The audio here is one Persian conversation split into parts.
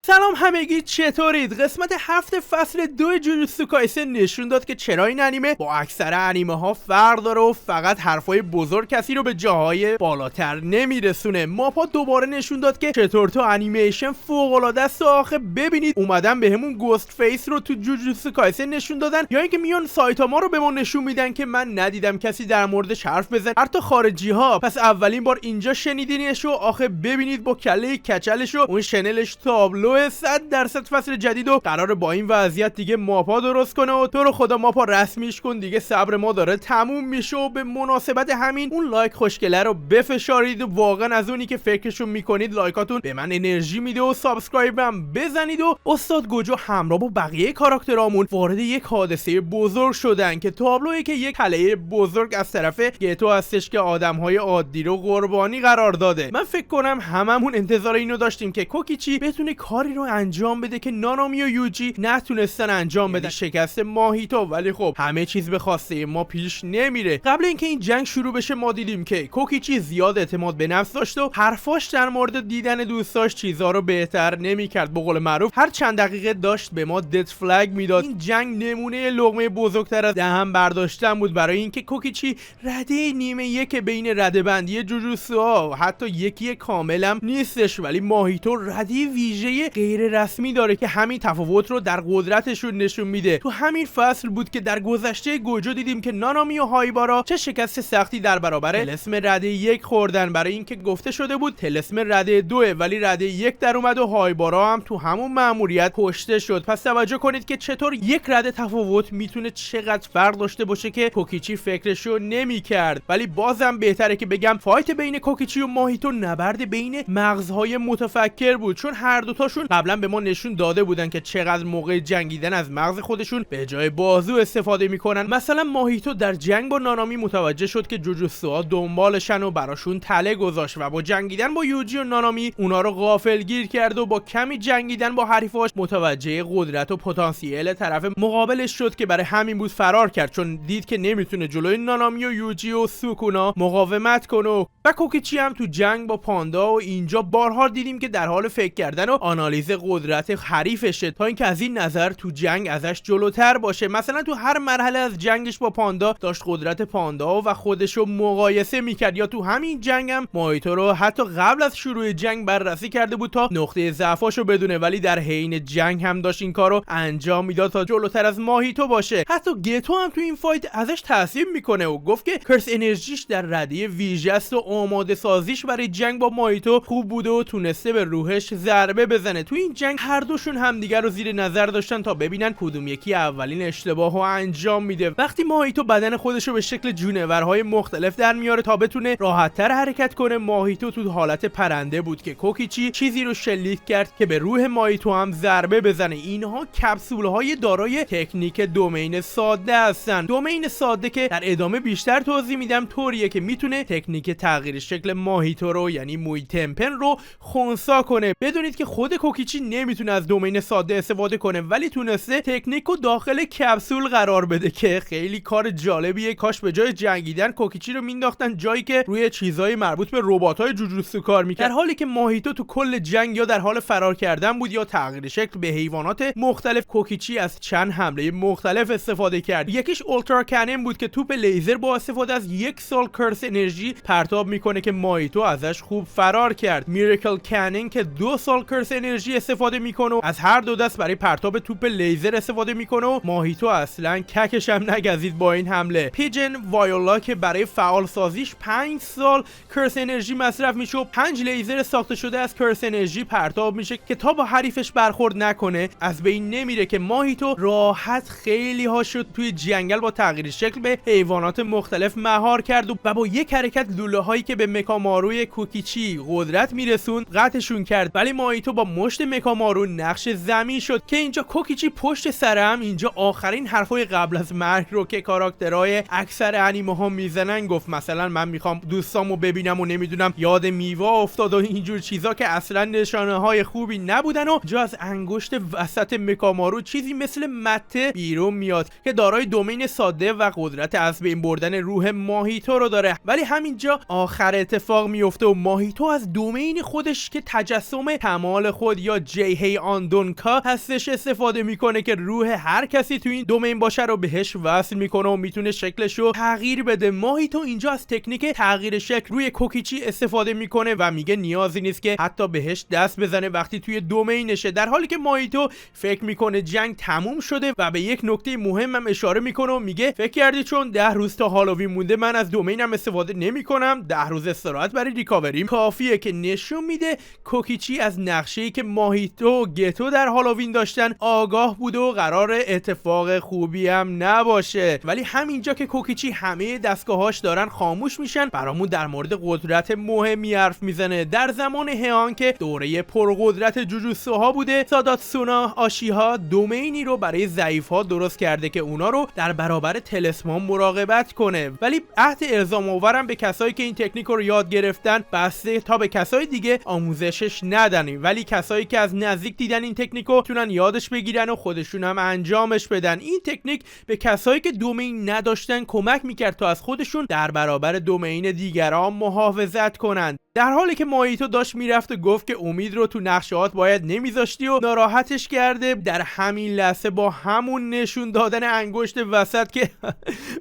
سلام همگی، چطورید؟ قسمت 7 فصل 2 جوجوتسو کایسن نشون داد که چرا این انیمه با اکثر انیمه ها فرق داره و فقط حرفای بزرگ کسی رو به جاهای بالاتر نمیرسونه. ماپا دوباره نشون داد که چطور تو انیمیشن فوق العاده است. آخه ببینید اومدن بهمون گوست فیس رو تو جوجوتسو کایسن نشون دادن، یا اینکه میان سایتاما رو به ما نشون میدن که من ندیدم کسی در موردش حرف بزنه، حتی خارجی ها. پس اولین بار اینجا شنیدینش و آخه ببینید با کله کچلش و اون شنلش تابلو 100% فصل جدید و قراره با این وضعیت دیگه ماپا درست کنه و تو رو خدا ماپا رسمیش کن دیگه، صبر ما داره تموم میشه. و به مناسبت همین اون لایک خوشگله رو بفشارید و واقعا از اونی که فکرشو میکنید لایکاتون به من انرژی میده و سابسکرایب هم بزنید. و استاد گوجو همراه با بقیه کاراکترامون وارد یک حادثه بزرگ شدن که تابلویی که یک کله بزرگ از طرف گتو هستش که آدمهای عادی رو قربانی قرار داده. من فکر کنم هممون انتظار اینو داشتیم که کوکیچی بتونه کاری رو انجام بده که نانامی و یوجی نتونستن انجام بدن، شکست ماهیتو. ولی خب همه چیز به خواسته ما پیش نمیره. قبل اینکه این جنگ شروع بشه ما دیدیم که کوکیچی زیاد اعتماد به نفس داشت و حرفاش در مورد دیدن دوستاش چیزا رو بهتر نمیکرد. به قول معروف هر چند دقیقه داشت به ما دد فلگ میداد. این جنگ نمونه لقمه بزرگتر از دهن برداشتن بود برای اینکه کوکیچی رده نیمه یک بین رده بندی جوجوتسوها، حتی یکی کاملم نیستش، ولی ماهیتو رده ویژه غیر رسمی داره که همین تفاوت رو در قدرتشون نشون میده. تو همین فصل بود که در گذشته گوجو دیدیم که نانامی و هایبارا چه شکست سختی در برابر طلسم رده 1 خوردن، برای اینکه گفته شده بود طلسم رده 2 ولی رده 1 در اومد و هایبارا هم تو همون مأموریت کشته شد. پس توجه کنید که چطور یک رده تفاوت میتونه چقدر فرق داشته باشه که کوکیچی فکرشو نمیکرد. ولی بازم بهتره که بگم فایت بین کوکیچی و ماهیتو نبرد بین مغزهای متفکر بود، چون هر دوتاشون قبلا به ما نشون داده بودن که چقدر موقع جنگیدن از مغز خودشون به جای بازو استفاده میکنن. مثلا ماهیتو در جنگ با نانامی متوجه شد که جوجوتسوها دنبالشن و براشون تله گذاشت و با جنگیدن با یوجی و نانامی اونا رو غافلگیر کرد و با کمی جنگیدن با حریفاش متوجه قدرت و پتانسیل طرف مقابلش شد که برای همین بود فرار کرد، چون دید که نمیتونه جلوی نانامی و یوجی و سوکونا مقاومت کنه. و کوکیچی هم تو جنگ با پاندا و اینجا بارها دیدیم که در حال فکر کردن و آنالیز قدرت حریفشه تا اینکه از این نظر تو جنگ ازش جلوتر باشه. مثلا تو هر مرحله از جنگش با پاندا داشت قدرت پاندا و خودشو مقایسه میکرد، یا تو همین جنگ هم ماهیتو رو حتی قبل از شروع جنگ بررسی کرده بود تا نقطه ضعفاشو بدونه، ولی در حین جنگ هم داشت این کارو انجام میداد تا جلوتر از ماهیتو باشه. حتی گتو هم تو این فایت ازش تاثیر میکنه و گفت که کرس انرژیش در رده ویژه است و آماده سازیش برای جنگ با ماهیتو خوب بوده و تونسته به روحش ضربه بزنه. تو این جنگ هر دوشون همدیگر رو زیر نظر داشتن تا ببینن کدوم یکی اولین اشتباهو انجام میده. وقتی ماهیتو بدن خودش رو به شکل جونورهای مختلف در میاره تا بتونه راحت‌تر حرکت کنه، ماهیتو تو حالت پرنده بود که کوکیچی چیزی رو شلیک کرد که به روح ماهیتو هم ضربه بزنه. اینها کپسول‌های دارای تکنیک دومین ساده هستن. دومین ساده که در ادامه بیشتر توضیح میدم طوریه که میتونه تکنیک تغییر شکل ماهیتو رو یعنی موی تمپن رو خنثی کنه. بدونید که خود کوکیچی نمیتونه از دومین ساده استفاده کنه، ولی تونسته تکنیکو داخل کپسول قرار بده که خیلی کار جالبیه. کاش به جای جنگیدن کوکیچی رو مینداختن جایی که روی چیزای مربوط به ربات‌های جوجوتسو کار میکرد، در حالی که ماهیتو تو کل جنگ یا در حال فرار کردن بود یا تغییر شکل به حیوانات مختلف. کوکیچی از چند حمله مختلف استفاده کرد. یکیش اولترا کنن بود که توپ لیزر با استفاده از 1 سال کرس انرژی پرتاب میکنه که ماهیتو ازش خوب فرار کرد. میراکل کنن که 2 سال کرس انرژی استفاده میکنه و از هر دو دست برای پرتاب توپ لیزر استفاده میکنه و ماهیتو اصلا ککش هم نگزید با این حمله. پیجن وایولا که برای فعال سازیش 5 سال کرس انرژی مصرف میشه و 5 لیزر ساخته شده از کرس انرژی پرتاب میشه که تا با حریفش برخورد نکنه از بین نمیره، که ماهیتو راحت خیلی ها شد توی جنگل با تغییر شکل به حیوانات مختلف مهار کرد و با یک حرکت لوله هایی که به مکاماروی کوکیچی قدرت میرسوند قطعشون کرد. ولی ماهیتو با مشت مکامارو نقش زمین شد که اینجا کوکیچی پشت سرم اینجا آخرین حرفای قبل از مرگ رو که کاراکترهای اکثر انیمه ها میزنن گفت. مثلا من میخوام دوستامو ببینم و نمیدونم یاد میوا افتاد و اینجور چیزا که اصلا نشانه های خوبی نبودن و جا از انگشت وسط مکامارو چیزی مثل مته بیرون میاد که دارای دومین ساده و قدرت از بین بردن روح ماهیتو رو داره. ولی همینجا آخر اتفاق میفته و ماهیتو از دومین خودش که تجسم کمال خود کد یا جی آندونکا هستش استفاده میکنه که روح هر کسی تو این دومین باشه رو بهش وصل میکنه و میتونه شکلش رو تغییر بده. ماهیتو اینجا از تکنیک تغییر شکل روی کوکیچی استفاده میکنه و میگه نیازی نیست که حتی بهش دست بزنه وقتی توی دومینشه، در حالی که ماهیتو فکر میکنه جنگ تموم شده و به یک نکته مهمم اشاره میکنه و میگه فکر کردی چون 10 روز تا هالووین مونده من از دومینم استفاده نمیکنم؟ 10 روز استراحت برای ریکاوریم کافیه. که نشون میده کوکیچی از نقشه‌ای که ماهیتو و گتو در هالووین داشتن آگاه بوده و قرار اتفاق خوبی هم نباشه. ولی همینجا که کوکیچی همه دستگاهاش دارن خاموش میشن، برامون در مورد قدرت مهمی حرف میزنه. در زمان هیان که دوره پرقدرت جوجوتسوها بوده، ساداتسونا آشیها دومینی رو برای ضعیف‌ها درست کرده که اونا رو در برابر تلسمان مراقبت کنه، ولی عهد الزام آورم به کسایی که این تکنیک رو یاد گرفتن بسته تا به کسای دیگه آموزشش ندن، ولی کسایی که از نزدیک دیدن این تکنیک رو میتونن یادش بگیرن و خودشون هم انجامش بدن. این تکنیک به کسایی که دومین نداشتن کمک میکرد تا از خودشون در برابر دومین دیگران محافظت کنن. در حالی که ماهیتو داشت میرفت و گفت که امید رو تو نقشه‌هات باید نمیذاشتی و ناراحتش کرده، در همین لحظه با همون نشون دادن انگشت وسط که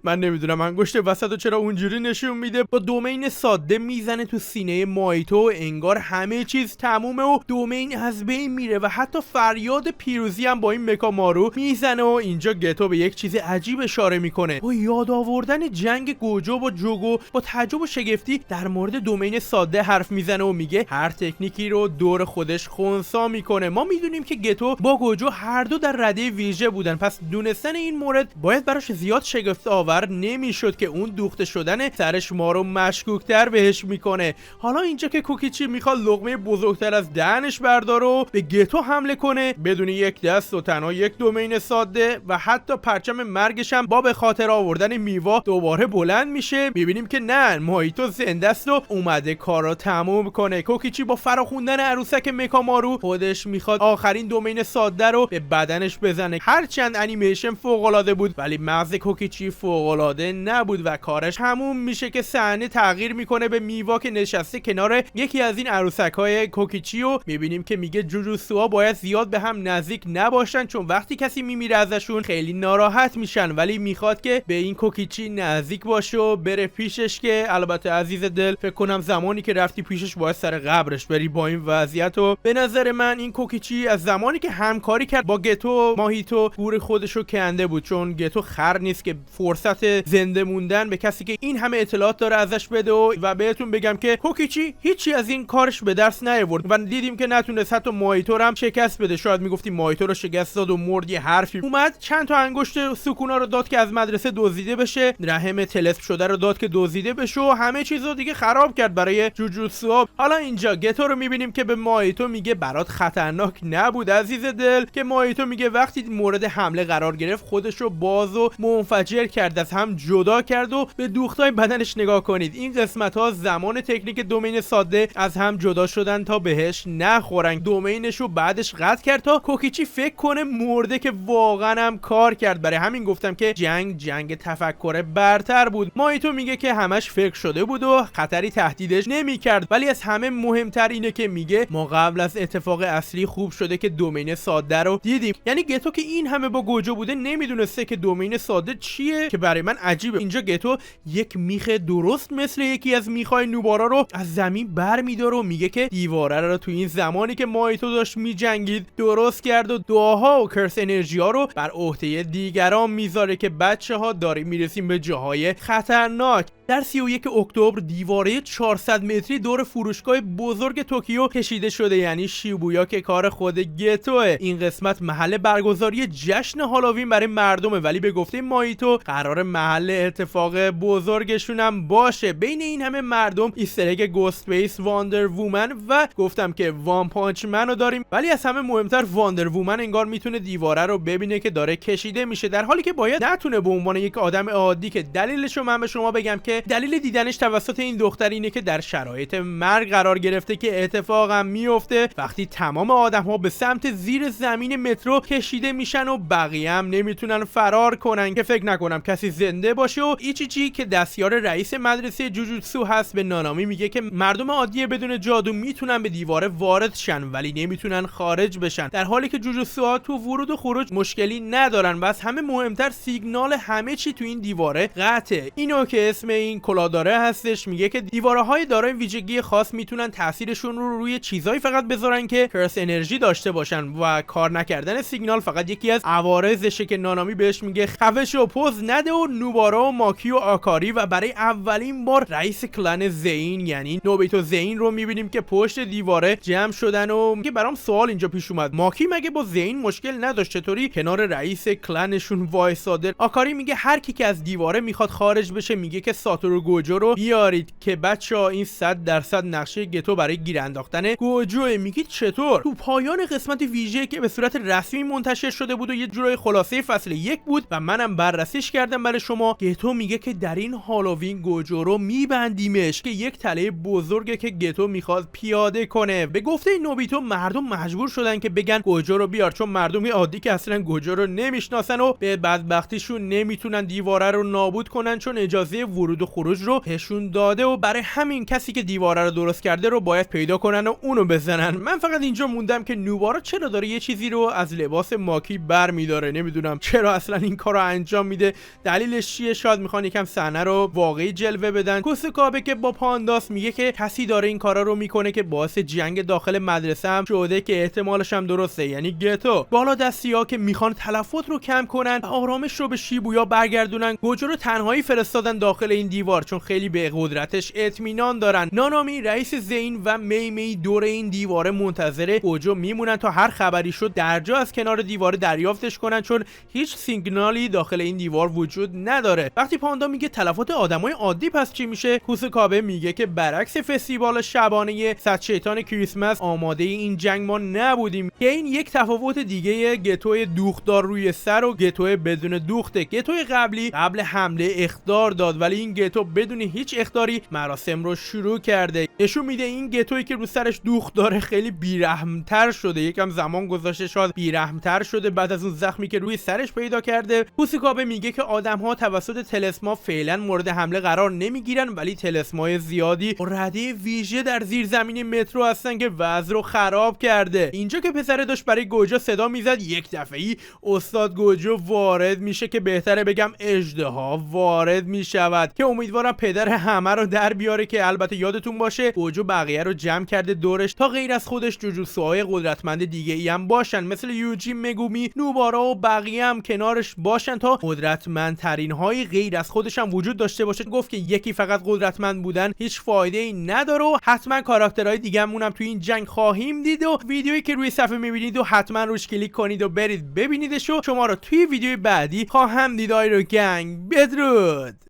من نمیدونم انگشت وسط رو چرا اونجوری نشون میده، با دومین ساده میزنه تو سینه ماهیتو، انگار همه چیز تمومه و دومین از بین میره و حتی فریاد پیروزی هم با این مکامارو میزنه. و اینجا گتو به یک چیز عجیب اشاره میکنه، با یاد آوردن جنگ گوجو با جوگو با تعجب و شگفتی در مورد دومین ساده حرف میزنه و میگه هر تکنیکی رو دور خودش خنثی میکنه. ما میدونیم که گتو با گوجو هر دو در رده ویژه بودن، پس دونستن این مورد باید براش زیاد شگفت آور نمیشد که اون دوخته شدن سرش ما رو مشکوکتر بهش میکنه. حالا اینجا که کوکیچی میخواد لقمه بزرگتر از دهنش برداره و به گتو حمله کنه بدون یک دست و تنها یک دومین ساده و حتی پرچم مرگش هم با به خاطر آوردن میوا دوباره بلند میشه، میبینیم که نه، ماهیتو زنده است و اومده کارو تموم کنه. کوکیچی با فراخوندن عروسک مکامارو خودش میخواد آخرین دومین ساده رو به بدنش بزنه. هرچند انیمیشن فوق العاده بود ولی مغز کوکیچی فوق العاده نبود و کارش همون میشه که صحنه تغییر میکنه به میوا که نشسته کنار یکی از این عروسک‌های کوکیچی و میبینیم که میگه جوجوتسوها باید زیاد به هم نزدیک نباشن چون وقتی کسی میمیره ازشون خیلی ناراحت میشن، ولی میخواد که به این کوکیچی نزدیک باشه و بره پیشش، که البته عزیز دل فکر کنم زمانی که رفتی پیشش باید سر قبرش بری با این وضعیت. و به نظر من این کوکیچی از زمانی که همکاری کرد با گتو ماهیتو گور خودشو کنده بود، چون گتو خر نیست که فرصت زنده موندن به کسی که این همه اطلاعات داره ازش بده. و بهتون بگم که کوکیچی هیچی از این کارش به دست نیاورد و دیدیم که نتونست حتی ماهیتو رو هم شکست بده. شاید میگفتیم ماهیتو رو شکست داد و مرد، یه حرفی اومد چند تا انگشت سکونا رو داد که از مدرسه دزدیده بشه، رحم طلسم شده رو داد که دزدیده بشه و همه چیزو دیگه خراب کرد برای جوجوتسوها. حالا اینجا گتو رو میبینیم که به ماهیتو میگه برات خطرناک نبود عزیز دل، که ماهیتو میگه وقتی مورد حمله قرار گرفت خودش رو باز و منفجر کرد، از هم جدا کرد و به دوختای بدنش نگاه کنید. این قسمت ها زمان تکنیک دومین ساده از هم جدا شدن تا بهش نخورن. دومینش رو بعدش قطع کرد تا کوکیچی فکر کنه مرده، که واقعا هم کار کرد. برای همین گفتم که جنگ تفکر برتر بود. ماهیتو میگه که همش فکر شده بود و خطری تهدیدش نمیکرد، ولی از همه مهمتر اینه که میگه ما قبل از اتفاق اصلی خوب شده که دومین ساده رو دیدیم. یعنی گتو که این همه با گوجو بوده نمیدونسته که دومین ساده چیه، که برای من عجیبه. اینجا گتو یک میخ درست مثل یکی از میخای نوبارا رو از زمین برمیداره و میگه که دیواره رو تو این زمانی که ماهیتو داشت میجنگید درست کرد و دعاها و کرس انرژی ها رو بر عهده دیگران میذاره که بچه‌ها داریم میرسیم به جاهای خطرناک. در 31 اکتبر دیواره 400 متری دور فروشگاه بزرگ توکیو کشیده شده، یعنی شیبویا، که کار خود گتوه. این قسمت محل برگزاری جشن هالووین برای مردمه، ولی به گفته ماهیتو قرار محل اتفاق بزرگشون هم باشه. بین این همه مردم ایستر اگ گوست بیس، واندر وومن و گفتم که وان پانچ من رو داریم، ولی از همه مهمتر واندر وومن انگار میتونه دیواره رو ببینه که داره کشیده میشه، در حالی که باید نتونه به عنوان یک آدم عادی، که دلیلش رو من به شما بگم که دلیل دیدنش توسط این دختر اینه که در شرایط شرایط مرگ قرار گرفته که اتفاقا میفته وقتی تمام آدم‌ها به سمت زیر زمین مترو کشیده میشن و بقیه هم نمیتونن فرار کنن که فکر نکنم کسی زنده باشه. و ایچیچی که دستیار رئیس مدرسه جوجوتسو هست به نانامی میگه که مردم عادی بدون جادو میتونن به دیواره وارد شن ولی نمیتونن خارج بشن، در حالی که جوجوتسوها تو ورود و خروج مشکلی ندارن. بس همه مهمتر سیگنال همه چی تو این دیواره قطعه. اینو که اسم این کلاداره هستش میگه که دیواره‌های دارای ویژگی خاص میتونن تاثیرشون رو روی چیزایی فقط بذارن که کرس انرژی داشته باشن و کار نکردن سیگنال فقط یکی از عوارضشه که نانامی بهش میگه خفش و پوز نده. و نوبارا و ماکی و آکاری و برای اولین بار رئیس کلان زین یعنی نوبیتو زین رو میبینیم که پشت دیواره جمع شدن و میگه برام سوال اینجا پیش اومد، ماکی مگه با زین مشکل نداشت، چطوری کنار رئیس کلانشون وایساده؟ آکاری میگه هر کی که از دیواره میخواد خارج بشه میگه که ساتورو گوجو رو بیارید که بچه‌ها این 100% نقشه گتو برای گیر انداختن گوجو. میگید چطور؟ تو پایان قسمت ویژه که به صورت رسمی منتشر شده بود و یه جورای خلاصه فصل 1 بود و منم بررسیش کردم برای شما، گتو میگه که در این هالووین گوجو رو میبندیمش که یک تله بزرگه که گتو میخواد پیاده کنه. به گفته نوبیتو مردم مجبور شدن که بگن گوجو رو بیار، چون مردم عادی که اصلا گوجو رو نمیشناسن و به بدبختیشون نمیتونن دیواره رو نابود کنن چون اجازه ورود و خروج رو بهشون داده و برای همین کسی که دیواره رو درست کرده رو باید پیدا کنن و اونو بزنن. من فقط اینجا موندم که نوبارا چرا داره یه چیزی رو از لباس ماکی برمیداره، نمیدونم چرا اصلا این کارو انجام میده، دلیلش چیه؟ شاید میخوان یکم صحنه رو واقعی جلوه بدن. کوسوکابه که با پانداس میگه که کسی داره این کارا رو میکنه که باعث جنگ داخل مدرسه هم شده که احتمالش هم درسته، یعنی گتو. بالا دستی‌ها که میخوان تلفات رو کم کنن و آرامش رو به شیبویا برگردونن، گوجو رو تنهایی فرستادن داخل این دیوار چون خیلی به قدرتش اطمینان دارن. نانامی، رئیس زین و می دور این دیواره منتظر گوجو میمونن تا هر خبری شد درجا از کنار دیوار دریافتش کنن چون هیچ سیگنالی داخل این دیوار وجود نداره. وقتی پاندا میگه تلفات آدمای عادی پس چی میشه، کوسوکابه میگه که برعکس فستیوال شبانه صد شیطان کریسمس آماده این جنگ ما نبودیم که این یک تفاوت دیگه گتوی دوختدار روی سر و گتوی بدون دوخته. گتوی قبلی قبل حمله اخطار داد ولی این گتو بدون هیچ اخطاری مراسم رو شروع کرده. نشون میده این گتویی که رو سرش دوخت داره خیلی بیرحمتر شده، یکم زمان گذاشته شاید بیرحمتر شده بعد از اون زخمی که روی سرش پیدا کرده. کوسوکابه میگه که آدم‌ها توسط تلسما فعلا مورد حمله قرار نمیگیرن ولی تلسمای زیادی رده ویژه در زیر زمین مترو هستن که وضع رو خراب کرده. اینجا که پسره داشت برای گوجو صدا میزد یک دفعه‌ای استاد گوجو وارد میشه که بهتره بگم اژدها وارد میشود که امیدوارم پدر همه رو در بیاره که البته یادتون باشه گوجو بقیه رو جمع کرده دورش تا غیر از خودش جوجوتسوهای قدرتمند دیگه ای هم باشن مثل یوجی، مگومی، نوبارا و بقیه هم کنارش باشن تا قدرتمندترین های غیر از خودش هم وجود داشته باشه. گفت که یکی فقط قدرتمند بودن هیچ فایده ای نداره و حتما کاراکترهای دیگه همون تو این جنگ خواهیم دید و ویدیویی که روی صفحه میبینید و حتما روش کلیک کنید و برید ببینیدش و شما رو توی ویدیوی بعدی خواهم دید. رو گنگ بدرود.